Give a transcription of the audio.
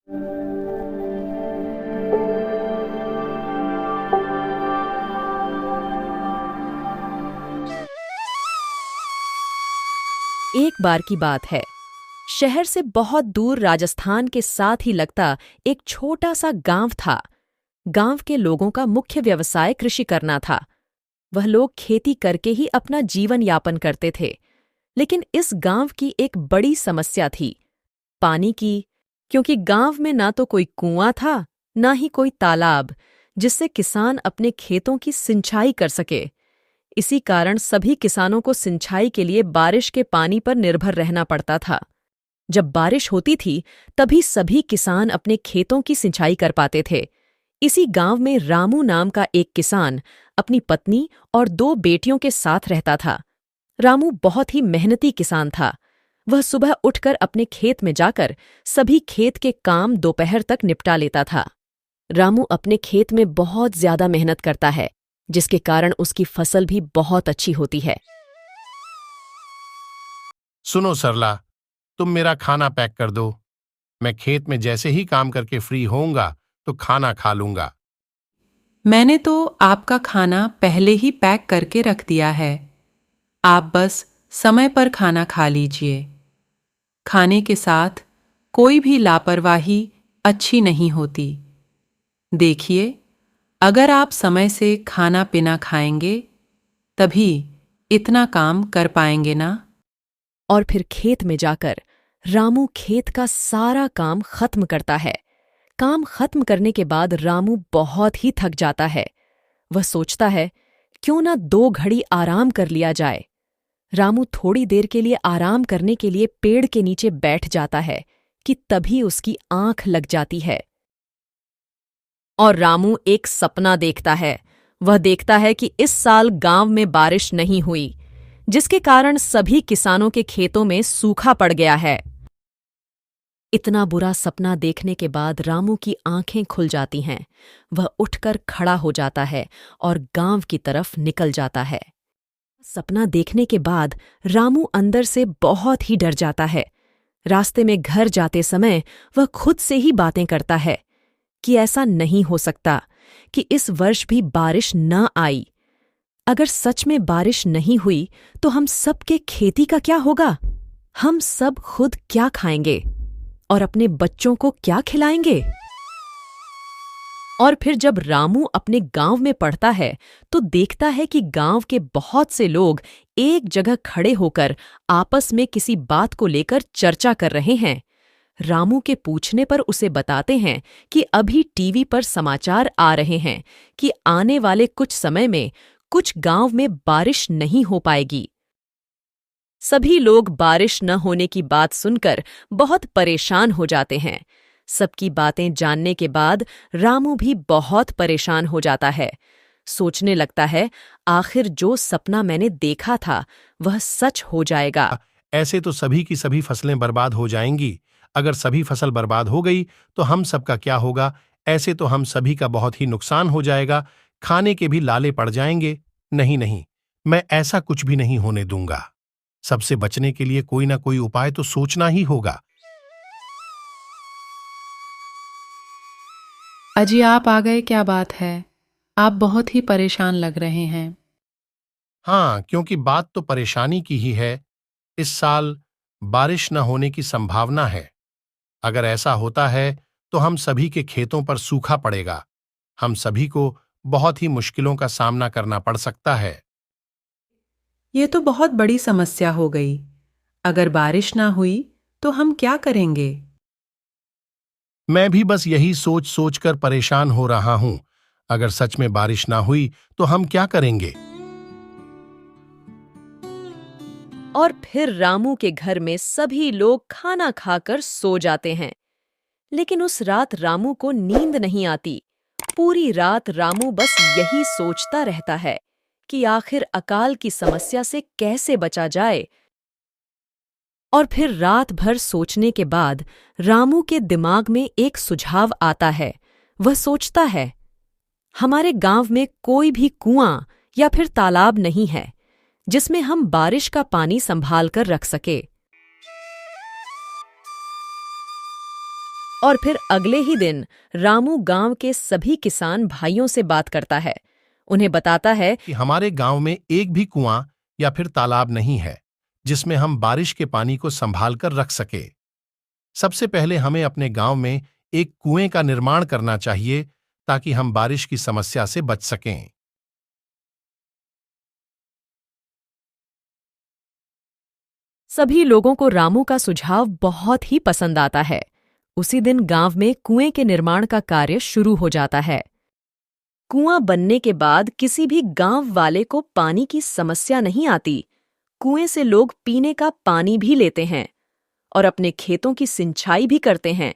एक बार की बात है। शहर से बहुत दूर राजस्थान के साथ ही लगता एक छोटा सा गांव था। गांव के लोगों का मुख्य व्यवसाय कृषि करना था। वह लोग खेती करके ही अपना जीवन यापन करते थे। लेकिन इस गांव की एक बड़ी समस्या थी, पानी की, क्योंकि गांव में ना तो कोई कुआं था, ना ही कोई तालाब, जिससे किसान अपने खेतों की सिंचाई कर सके। इसी कारण सभी किसानों को सिंचाई के लिए बारिश के पानी पर निर्भर रहना पड़ता था। जब बारिश होती थी, तभी सभी किसान अपने खेतों की सिंचाई कर पाते थे। इसी गांव में रामू नाम का एक किसान अपनी पत्नी और 2 बेटियों के साथ रहता था। रामू बहुत ही मेहनती किसान था। वह सुबह उठकर अपने खेत में जाकर सभी खेत के काम दोपहर तक निपटा लेता था। रामू अपने खेत में बहुत ज्यादा मेहनत करता है, जिसके कारण उसकी फसल भी बहुत अच्छी होती है। सुनो सरला, तुम मेरा खाना पैक कर दो। मैं खेत में जैसे ही काम करके फ्री होऊंगा तो खाना खा लूंगा। मैंने तो आपका खाना पहले ही पैक करके रख दिया है। आप बस समय पर खाना खा लीजिए। खाने के साथ कोई भी लापरवाही अच्छी नहीं होती। देखिए, अगर आप समय से खाना पीना खाएंगे, तभी इतना काम कर पाएंगे ना। और फिर खेत में जाकर रामू खेत का सारा काम खत्म करता है। काम खत्म करने के बाद रामू बहुत ही थक जाता है। वह सोचता है, क्यों ना 2 घड़ी आराम कर लिया जाए। रामू थोड़ी देर के लिए आराम करने के लिए पेड़ के नीचे बैठ जाता है कि तभी उसकी आंख लग जाती है। और रामू एक सपना देखता है। वह देखता है कि इस साल गांव में बारिश नहीं हुई, जिसके कारण सभी किसानों के खेतों में सूखा पड़ गया है। इतना बुरा सपना देखने के बाद रामू की आंखें खुल जाती हैं। वह उठकर खड़ा हो जाता है और गांव की तरफ निकल जाता है। सपना देखने के बाद रामू अंदर से बहुत ही डर जाता है। रास्ते में घर जाते समय वह खुद से ही बातें करता है कि ऐसा नहीं हो सकता कि इस वर्ष भी बारिश न आई। अगर सच में बारिश नहीं हुई तो हम सब के खेती का क्या होगा? हम सब खुद क्या खाएंगे और अपने बच्चों को क्या खिलाएंगे? और फिर जब रामू अपने गांव में पढ़ता है तो देखता है कि गांव के बहुत से लोग एक जगह खड़े होकर आपस में किसी बात को लेकर चर्चा कर रहे हैं। रामू के पूछने पर उसे बताते हैं कि अभी टीवी पर समाचार आ रहे हैं कि आने वाले कुछ समय में कुछ गांव में बारिश नहीं हो पाएगी। सभी लोग बारिश न होने की बात सुनकर बहुत परेशान हो जाते हैं। सबकी बातें जानने के बाद रामू भी बहुत परेशान हो जाता है। सोचने लगता है, आखिर जो सपना मैंने देखा था वह सच हो जाएगा। ऐसे तो सभी की सभी फसलें बर्बाद हो जाएंगी। अगर सभी फसल बर्बाद हो गई तो हम सबका क्या होगा? ऐसे तो हम सभी का बहुत ही नुकसान हो जाएगा। खाने के भी लाले पड़ जाएंगे। नहीं नहीं, मैं ऐसा कुछ भी नहीं होने दूंगा। सबसे बचने के लिए कोई ना कोई उपाय तो सोचना ही होगा। अजी, आप आ गए, क्या बात है? आप बहुत ही परेशान लग रहे हैं। हाँ, क्योंकि बात तो परेशानी की ही है। इस साल बारिश न होने की संभावना है। अगर ऐसा होता है तो हम सभी के खेतों पर सूखा पड़ेगा। हम सभी को बहुत ही मुश्किलों का सामना करना पड़ सकता है। ये तो बहुत बड़ी समस्या हो गई। अगर बारिश ना हुई तो हम क्या करेंगे? मैं भी बस यही सोच सोच कर परेशान हो रहा हूं। अगर सच में बारिश ना हुई तो हम क्या करेंगे? और फिर रामू के घर में सभी लोग खाना खाकर सो जाते हैं। लेकिन उस रात रामू को नींद नहीं आती। पूरी रात रामू बस यही सोचता रहता है कि आखिर अकाल की समस्या से कैसे बचा जाए। और फिर रात भर सोचने के बाद रामू के दिमाग में एक सुझाव आता है। वह सोचता है, हमारे गांव में कोई भी कुआं या फिर तालाब नहीं है जिसमें हम बारिश का पानी संभाल कर रख सके। और फिर अगले ही दिन रामू गांव के सभी किसान भाइयों से बात करता है। उन्हें बताता है कि हमारे गांव में एक भी कुआं या फिर तालाब नहीं है जिसमें हम बारिश के पानी को संभाल कर रख सके। सबसे पहले हमें अपने गांव में एक कुएं का निर्माण करना चाहिए ताकि हम बारिश की समस्या से बच सकें। सभी लोगों को रामू का सुझाव बहुत ही पसंद आता है। उसी दिन गांव में कुएं के निर्माण का कार्य शुरू हो जाता है। कुआं बनने के बाद किसी भी गांव वाले को पानी की समस्या नहीं आती। कुएं से लोग पीने का पानी भी लेते हैं और अपने खेतों की सिंचाई भी करते हैं।